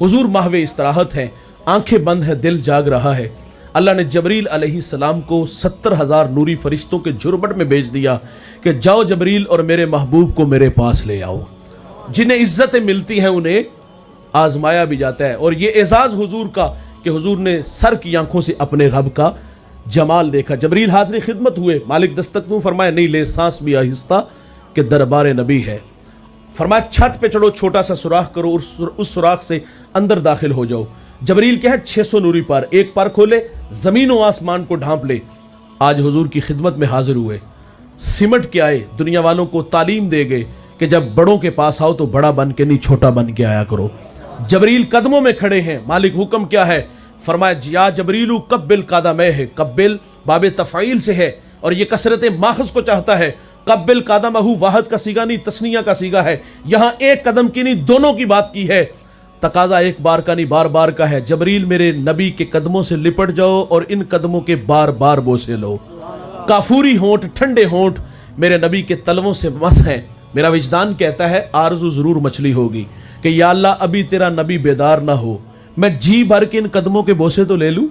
हुजूर माहवे इस्तराहत हैं, आंखें बंद हैं, दिल जाग रहा है। अल्लाह ने जबरील अलैहिस्सलाम को 70,000 नूरी फरिश्तों के झुरमुट में भेज दिया कि जाओ जबरील और मेरे महबूब को मेरे पास ले आओ। जिन्हें इज्जतें मिलती हैं उन्हें आजमाया भी जाता है। और ये एजाज हुजूर का कि हुजूर ने सर की आंखों से अपने रब का जमाल देखा। जबरील हाज़िर खिदमत हुए, मालिक दस्तक दूं, फरमाया नहीं ले सांस भी आहिस्ता कि दरबार नबी है। फरमाया छत पे चढ़ो, छोटा सा सुराख करो, उस सुराख से अंदर दाखिल हो जाओ। जबरील के हैं 600 नूरी पार, एक पार खोले जमीन व आसमान को ढांप ले। आज हुजूर की खिदमत में हाजिर हुए, सिमट के आए, दुनिया वालों को तालीम दे गए कि जब बड़ों के पास आओ तो बड़ा बन के नहीं छोटा बन के आया करो। जबरील कदमों में खड़े हैं, मालिक हुक्म क्या है? फरमाया या जबरीलू कब्बिल कादमे है। कब्बिल बाबे तफ़ईल से है और ये कसरत माखज़ को चाहता है। कब्बिल कादमहू वाहद का सीगा नहीं, तस्निया का सीगा है। यहाँ एक कदम की नहीं दोनों की बात की है। तकाजा एक बार का नहीं बार बार का है। जबरील मेरे नबी के कदमों से लिपट जाओ और इन कदमों के बार बार बोसे लो। काफूरी होंठ, ठंडे होंठ मेरे नबी के तलवों से मस हैं। मेरा विजदान कहता है आरज़ू ज़रूर मछली होगी कि या अल्लाह अभी तेरा नबी बेदार ना हो, मैं जी भर के इन कदमों के बोसे तो ले लूं,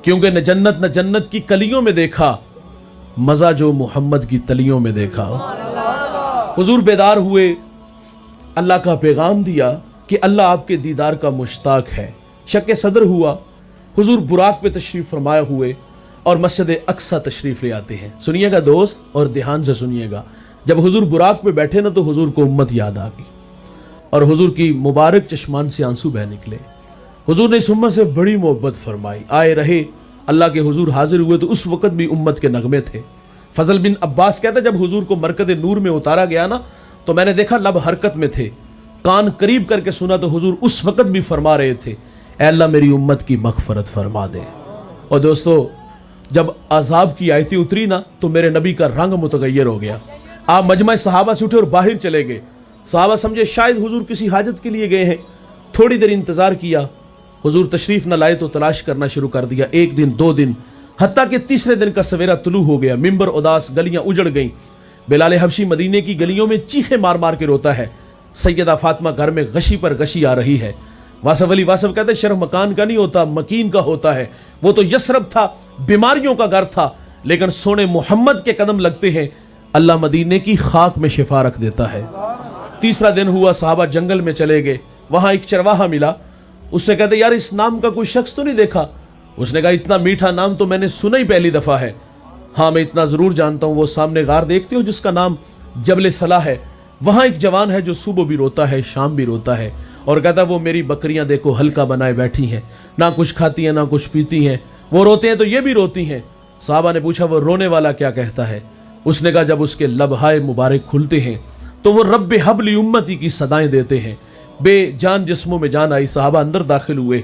क्योंकि न जन्नत की कलियों में देखा मजा जो मोहम्मद की तलियों में देखा। हुजूर बेदार हुए, अल्लाह का पैगाम दिया कि अल्लाह आपके दीदार का मुश्ताक है। शक सदर हुआ, हुजूर बुराक पे तशरीफ फरमाया हुए और मस्जिद अक्सा तशरीफ ले आते हैं। सुनिएगा दोस्त और ध्यान से सुनिएगा, जब हुजूर बुराक पे बैठे ना तो हुजूर को उम्मत याद आ गई और हुजूर की मुबारक चश्मान से आंसू बह निकले। हुजूर ने इस उम्मत से बड़ी मोहब्बत फरमाई। आए रहे, अल्लाह के हुजूर हाजिर हुए तो उस वक्त भी उम्मत के नगमे थे। फजल बिन अब्बास कहते जब हुजूर को मरकद नूर में उतारा गया ना तो मैंने देखा लब हरकत में थे, कान करीब करके सुना तो हुजूर उस वक्त भी फरमा रहे थे ऐ अल्लाह मेरी उम्मत की मगफरत फरमा दे। और दोस्तों जब अजाब की आयतें उतरी ना तो मेरे नबी का रंग मुतगय्यर हो गया। आप मजमा सहाबा से उठे और बाहर चले गए। सहाबा समझे शायद हुजूर किसी हाजत के लिए गए हैं। थोड़ी देर इंतजार किया, हुजूर तशरीफ न लाए तो तलाश करना शुरू कर दिया। एक दिन, 2 दिन, हत्ता कि तीसरे दिन का सवेरा तुलू हो गया। मिंबर उदास, गलियां उजड़ गईं। बिलाल हबशी मदीने की गलियों में चीखे मार मार के रोता है। सैयदा फातिमा घर में गशी पर गशी आ रही है। वासफ अली वासफ कहते शर्फ मकान का नहीं होता, मकीन का होता है। वो तो यसरब था, बीमारियों का घर था, लेकिन सोने मोहम्मद के कदम लगते हैं, अल्लाह मदीने की खाक में शिफा रख देता है। तीसरा दिन हुआ, साहबा जंगल में चले गए। वहां एक चरवाहा मिला, उससे कहते यार इस नाम का कोई शख्स तो नहीं देखा? उसने कहा इतना मीठा नाम तो मैंने सुना ही पहली दफा है। हाँ मैं इतना जरूर जानता हूं, वो सामने गार देखते हो जिसका नाम जबल सला है, वहां एक जवान है जो सुबह भी रोता है शाम भी रोता है और कहता वो मेरी बकरियां देखो हल्का बनाए बैठी हैं, ना कुछ खाती हैं ना कुछ पीती हैं, वो रोते हैं तो ये भी रोती हैं। साहबा ने पूछा वो रोने वाला क्या कहता है? उसने कहा जब उसके लबहाए मुबारक खुलते हैं तो वो रब्बे हबली उम्मती की सदाएं देते हैं। बेजान जिस्मों में जान आई। साहबा अंदर दाखिल हुए,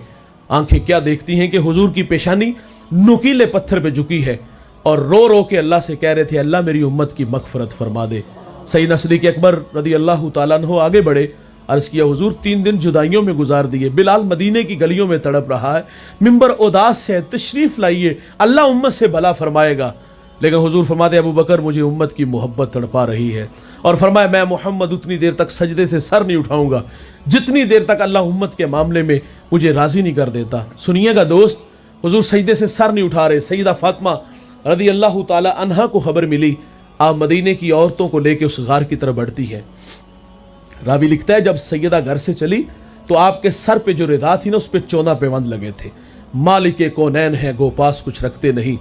आंखें क्या देखती हैं कि हुजूर की पेशानी नुकीले पत्थर पे झुकी है और रो रो के अल्लाह से कह रहे थे अल्लाह मेरी उम्मत की मगफरत फरमा दे। सैयदना सिद्दीक़ अकबर रदी अल्लाह तआला अन्हु आगे बढ़े, अर्ज किया हुजूर 3 दिन जुदाइयों में गुजार दिए, बिलाल मदीने की गलियों में तड़प रहा है, मिंबर उदास है, तशरीफ लाइए, अल्लाह उम्मत से भला फरमाएगा। लेकिन हुजूर फरमाते अबू बकर मुझे उम्मत की मोहब्बत तड़पा रही है और फरमाया मैं मोहम्मद उतनी देर तक सजदे से सर नहीं उठाऊंगा जितनी देर तक अल्लाह उम्मत के मामले में मुझे राजी नहीं कर देता। सुनिएगा दोस्त, हुजूर सजदे से सर नहीं उठा रहे। सैयदा फातिमा रदी अल्लाह ताला अन्हा को खबर मिली, आप मदीने की औरतों को लेकर उस गार की तरफ बढ़ती है। रावी लिखता है जब सैयदा घर से चली तो आपके सर पे जो रिदा थी ना उस पर 14 पैबंद लगे थे। मालिक कौनैन है गो पास कुछ रखते नहीं,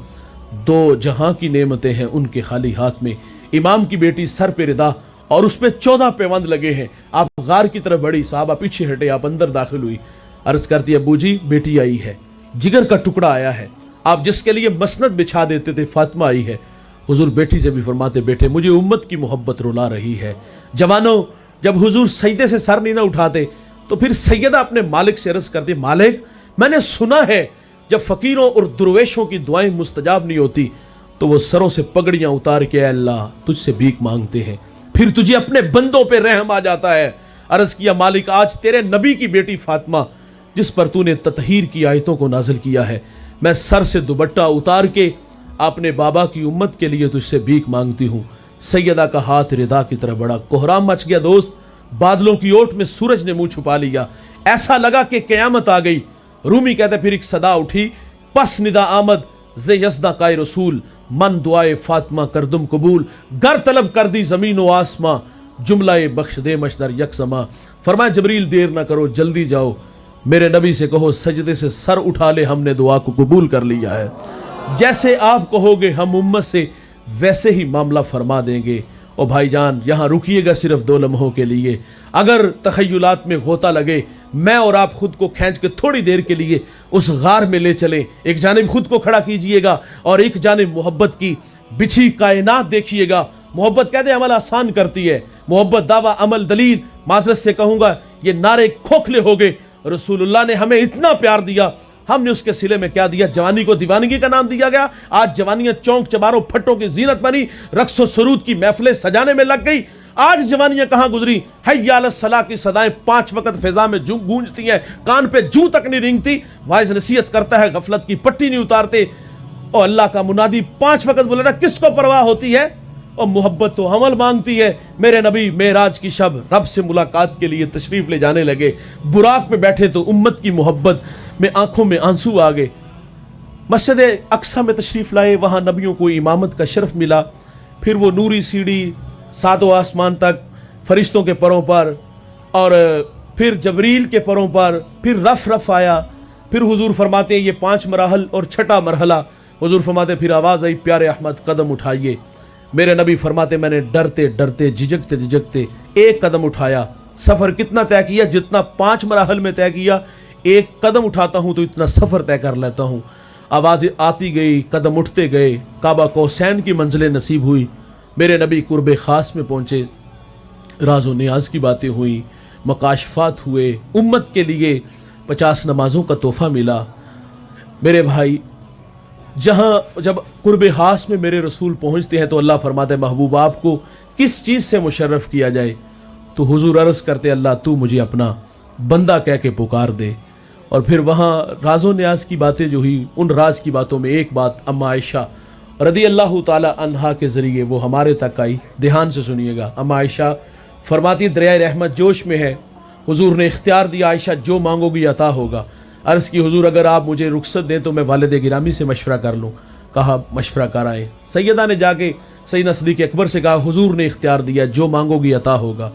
2 जहां की नेमतें हैं उनके खाली हाथ में। इमाम की बेटी सर पे रिदा और उस पे 14 पैबंद लगे हैं। आप गार की तरफ बढ़ी, साहबा पीछे हटे, आप अंदर दाखिल हुई। अर्ज करती अबू जी बेटी आई है, जिगर का टुकड़ा आया है, आप जिसके लिए मसनद बिछा देते थे फातिमा आई है। हुजूर बेटी से भी फरमाते बेटे मुझे उम्मत की मोहब्बत रुला रही है। जवानों जब हुजूर सजदे से सर नहीं ना उठाते तो फिर सैयदा अपने मालिक से अर्ज करती मालिक मैंने सुना है जब फकीरों और दुर्वेशों की दुआएं मुस्तजाब नहीं होती तो वो सरों से पगड़ियां उतार के अल्लाह तुझसे भीख मांगते हैं, फिर तुझे अपने बंदों पे रहम आ जाता है। अर्ज किया मालिक आज तेरे नबी की बेटी फातिमा जिस पर तूने ततहीर की आयतों को नाजिल किया है, मैं सर से दुपट्टा उतार के अपने बाबा की उम्मत के लिए तुझसे भीख मांगती हूँ। सैयदा का हाथ रिदा की तरफ बढ़ा, कोहराम मच गया दोस्त, बादलों की ओट में सूरज ने मुंह छुपा लिया। ऐसा लगा कि क़यामत आ गई। रूमी कहते फिर एक सदा उठी, पस निदा आमद जे यज़दा का रसूल, मन दुआए फातिमा करदुम कबूल, गर तलब कर दी ज़मीन व आसमां, जुमलाए बख्श दे मशदर यकसमा। फरमाया जबरील देर ना करो, जल्दी जाओ, मेरे नबी से कहो सजदे से सर उठा ले, हमने दुआ को कबूल कर लिया है। जैसे आप कहोगे हम उम्मत से वैसे ही मामला फरमा देंगे। और भाईजान यहाँ रुकिएगा सिर्फ 2 लम्हों के लिए। अगर तखय्युलात में गोता लगे, मैं और आप खुद को खींच के थोड़ी देर के लिए उस गार में ले चलें। एक जानिब खुद को खड़ा कीजिएगा और एक जानिब मोहब्बत की बिछी कायनात देखिएगा। मोहब्बत कहते अमल आसान करती है, मोहब्बत दावा अमल दलील। माजरत से कहूँगा ये नारे खोखले हो गए। रसूलुल्लाह ने हमें इतना प्यार दिया, हमने उसके सिले में क्या दिया? जवानी को दीवानगी का नाम दिया गया। आज जवानियां चौंक चबारों फट्टों की जीनत बनी, रक्स व सरूद की महफिलें सजाने में लग गई। आज जवानियां कहां गुजरी? हय्या अला सलाह की सदाएं 5 वक्त फिजा में गूंजती हैं, कान पे जूं तक नहीं रिंगती। वाइज नसीहत करता है, गफलत की पट्टी नहीं उतारते। और अल्लाह का मुनादी 5 वक्त बोलेगा, किसको परवाह होती है? और मोहब्बत तो अमल मांगती है। मेरे नबी मेराज की शब रब से मुलाकात के लिए तशरीफ ले जाने लगे। बुराक पे बैठे तो उम्मत की मोहब्बत में आंखों में आंसू आ गए। मस्जिद अक्सा में तशरीफ लाए, वहां नबियों को इमामत का शर्फ मिला। फिर वो नूरी सीढ़ी 7वें आसमान तक फरिश्तों के परों पर, और फिर जबरील के परों पर, फिर रफ आया। फिर हुजूर फरमाते ये 5 मराहल और 6ठा मरहला। हुजूर फरमाते फिर आवाज़ आई, प्यारे अहमद कदम उठाइए। मेरे नबी फरमाते मैंने डरते डरते झिझकते झिझकते एक कदम उठाया। सफ़र कितना तय किया? जितना 5 मराहल में तय किया। एक कदम उठाता हूँ तो इतना सफ़र तय कर लेता हूँ। आवाज़ें आती गई, कदम उठते गए, काबा कौसैन की मंजिलें नसीब हुई। मेरे नबी कुर्बे ख़ास में पहुँचे, राज़ो नियाज की बातें हुई, मकाशफात हुए, उम्मत के लिए 50 नमाजों का तोहफ़ा मिला। मेरे भाई, जहाँ जब कुर्बे ख़ास में मेरे रसूल पहुँचते हैं तो अल्लाह फरमाते महबूब आपको किस चीज़ से मुशर्रफ किया जाए? तो हुजूर अर्ज़ करते अल्लाह तू मुझे अपना बंदा कह के पुकार दे। और फिर वहाँ राज़ो न्याज की बातें जो हुई, उन राज की बातों में एक बात अम्मा आयशा रदी अल्लाह ताला अन्हा के ज़रिए वो हमारे तक आई। ध्यान से सुनिएगा। अम्मा आयशा फरमाती दरिया रहमत जोश में है, हुजूर ने इख्तियार दिया आयशा जो मांगोगी अता होगा। अर्ज़ की हुजूर अगर आप मुझे रुख्सत दें तो मैं वालिद गिरामी से मशवरा कर लूँ। कहा मशवरा कराएँ। सैयदा ने जाके सैयदना सिद्दीक़ अकबर से कहा हुजूर ने इख्तियार दिया जो मांगोगी अता होगा।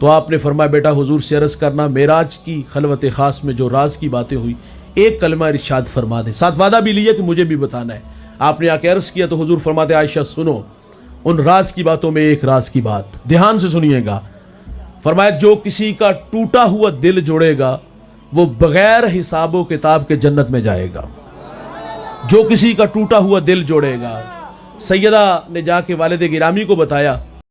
तो आपने फरमाया बेटा हुजूर से अर्ज़ करना मेराज की खलवत ख़ास में जो राज की बातें हुई एक कलमा इरशाद फरमा दे। साथ वादा भी लिया कि मुझे भी बताना है। आपने आके अर्ज़ किया तो हुजूर फरमाते आयशा सुनो, उन राज की बातों में एक राज की बात, ध्यान से सुनिएगा। फरमाया जो किसी का टूटा हुआ दिल जोड़ेगा वो बगैर हिसाबो किताब के जन्नत में जाएगा। जो किसी का टूटा हुआ दिल जोड़ेगा। सैयदा ने जाके वालिद गिरामी को बताया।